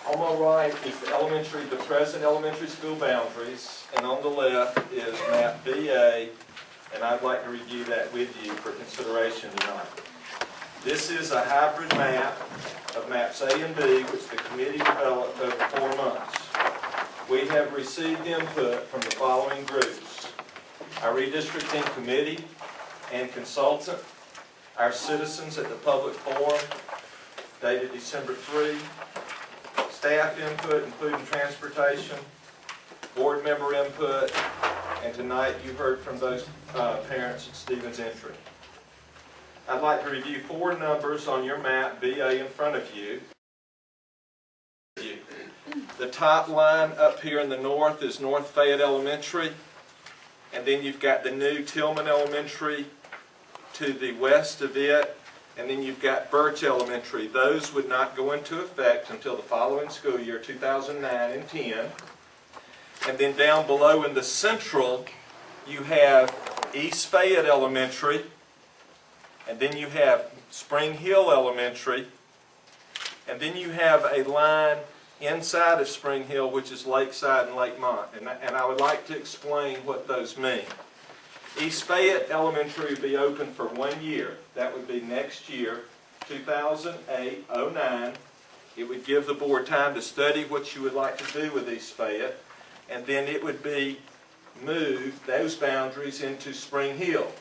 On my right is the present elementary school boundaries, and on the left is map BA, and I'd like to review that with you for consideration tonight. This is a hybrid map of maps A and B, which the committee developed over 4 months. We have received input from the following groups: our redistricting committee and consultant, our citizens at the public forum dated December 3, staff input including transportation, board member input, and tonight you heard from those parents at Stephen's entry. I'd like to review 4 numbers on your map BA in front of you. The top line up here in the north is North Fayette Elementary, and then you've got the new Tillman Elementary to the west of it, and then you've got Birch Elementary. Those would not go into effect until the following school year, 2009 and 10. And then down below in the central, you have East Fayette Elementary, and then you have Spring Hill Elementary, and then you have a line inside of Spring Hill, which is Lakeside and Lakemont. And I would like to explain what those mean. East Fayette Elementary would be open for 1 year. That would be next year, 2008-09. It would give the board time to study what you would like to do with East Fayette, and then it would be moved, those boundaries, into Spring Hill.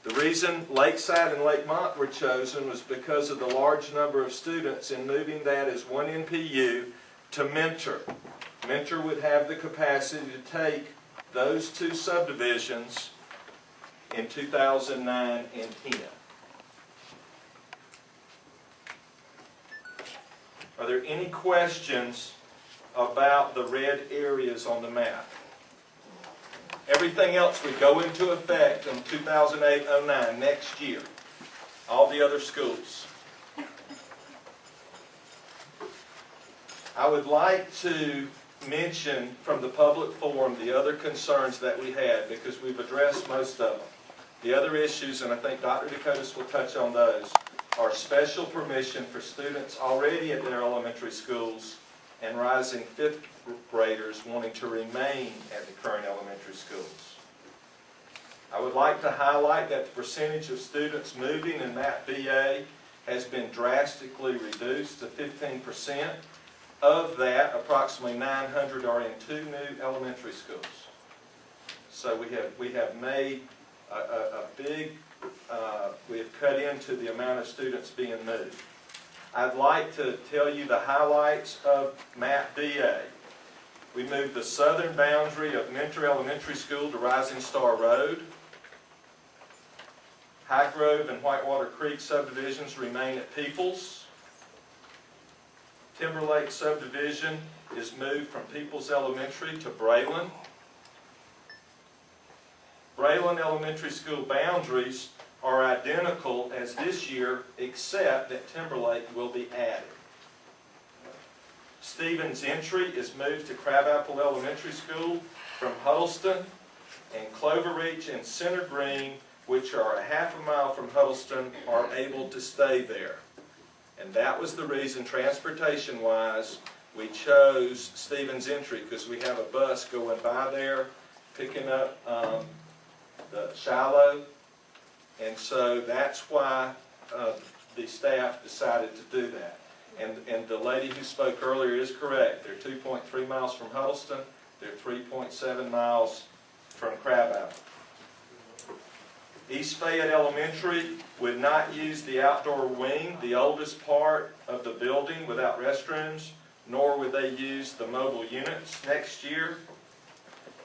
The reason Lakeside and Lakemont were chosen was because of the large number of students in moving that as one NPU to Mentor. Mentor would have the capacity to take those 2 subdivisions in 2009 and 10. Are there any questions about the red areas on the map? Everything else would go into effect in 2008-09, next year. All the other schools. I would like to mention from the public forum the other concerns that we had, because we've addressed most of them. The other issues, and I think Dr. Dakotas will touch on those, are special permission for students already at their elementary schools and rising 5th graders wanting to remain at the current elementary schools. I would like to highlight that the percentage of students moving in map BA has been drastically reduced to 15%. Of that, approximately 900 are in 2 new elementary schools. So we have made a big, we have cut into the amount of students being moved. I'd like to tell you the highlights of map BA. We moved the southern boundary of Mentor Elementary School to Rising Star Road. High Grove and Whitewater Creek subdivisions remain at Peoples. Timberlake subdivision is moved from Peoples Elementary to Braylon. Braylon Elementary School boundaries are identical as this year, except that Timberlake will be added. Stephen's entry is moved to Crabapple Elementary School from Huddleston, and Cloverreach and Center Green, which are a half a mile from Huddleston, are able to stay there. And that was the reason, transportation-wise, we chose Stephen's entry, because we have a bus going by there, picking up the Shiloh. And so that's why the staff decided to do that. And the lady who spoke earlier is correct. They're 2.3 miles from Huddleston. They're 3.7 miles from Crabapple. East Fayette Elementary would not use the outdoor wing, the oldest part of the building, without restrooms, nor would they use the mobile units next year.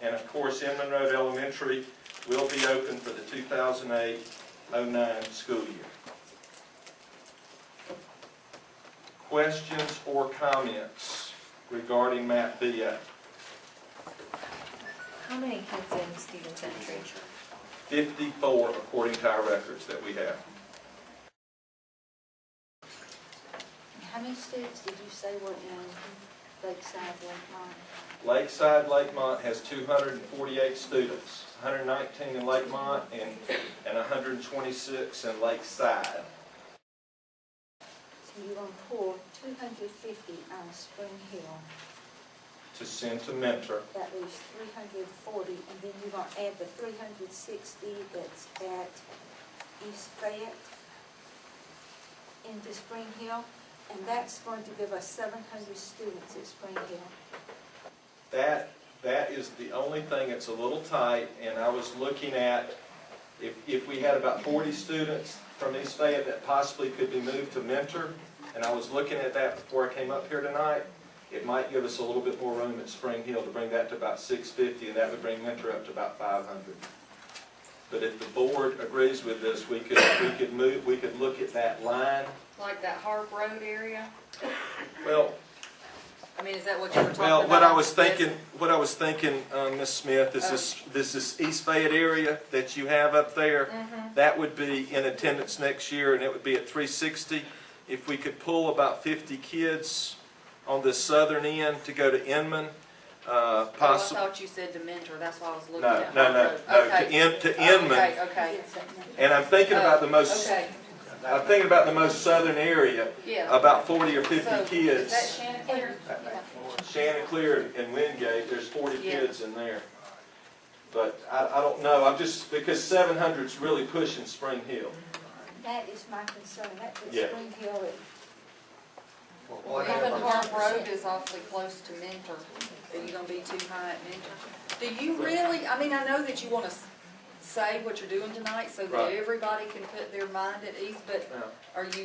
And of course, Inman Road Elementary will be open for the 2008-09 school year. Questions or comments regarding map BA? How many kids in Stephen's entry? 54 according to our records that we have. How many students did you say were in Lakeside, Lakemont? Lakeside, Lakemont has 248 students, 119 in Lakemont and 126 in Lakeside. and you're gonna pull 250 out of Spring Hill. To send to Mentor. That leaves 340, and then you're gonna add the 360 that's at East Fayette into Spring Hill, and that's going to give us 700 students at Spring Hill. That is the only thing that's a little tight, and I was looking at, if we had about 40 students from East Fayette that possibly could be moved to Mentor, and I was looking at that before I came up here tonight, it might give us a little bit more room at Spring Hill to bring that to about 650, and that would bring Mentor up to about 500. But if the board agrees with this, we could look at that line. Like that Harp Road area? Well, I mean, is that what you were talking well, about? what I was thinking, Ms. Smith, is this East Fayette area that you have up there. That would be in attendance next year, and it would be at 360. If we could pull about 50 kids on the southern end to go to Inman, I possibly. thought you said to Mentor, that's why I was looking No, at no, Harp no, Road. no, Okay. to Inman. Okay, okay. And I'm thinking about the most. Okay, I'm thinking about the most southern area. yeah. About 40 or 50 So, kids. is that Chanticleer? Chanticleer and Wingate, there's 40 Yeah. kids in there. But I don't know, I'm just, because 700's really pushing Spring Hill. That is my concern, that puts Yeah. Spring Hill at. Even Harp Road is awfully close to Mentor. Are you gonna be too high at Mentor? Do you really, I mean, I know that you wanna say what you're doing tonight so that Right. everybody can put their mind at ease, but Yeah. do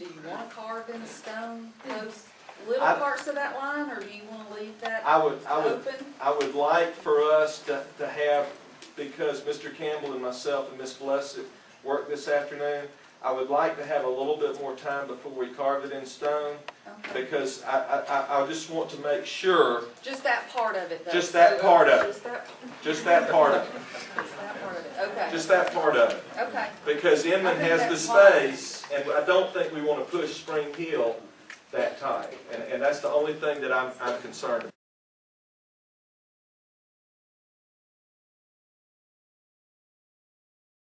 you wanna carve in stone those little I- parts of that line, or do you wanna leave that I would open? like for us to have, because Mr. Campbell and myself and Ms. Blessed work this afternoon, I would like to have a little bit more time before we carve it in stone, Okay. because I just want to make sure, Just that part of it, though. just that So, part of it, Just that, just that part of it, just that part of it, okay. just that part of it. Okay, Because Inman I think has the that's fine. space, and I don't think we want to push Spring Hill that tight. And that's the only thing that I'm concerned about.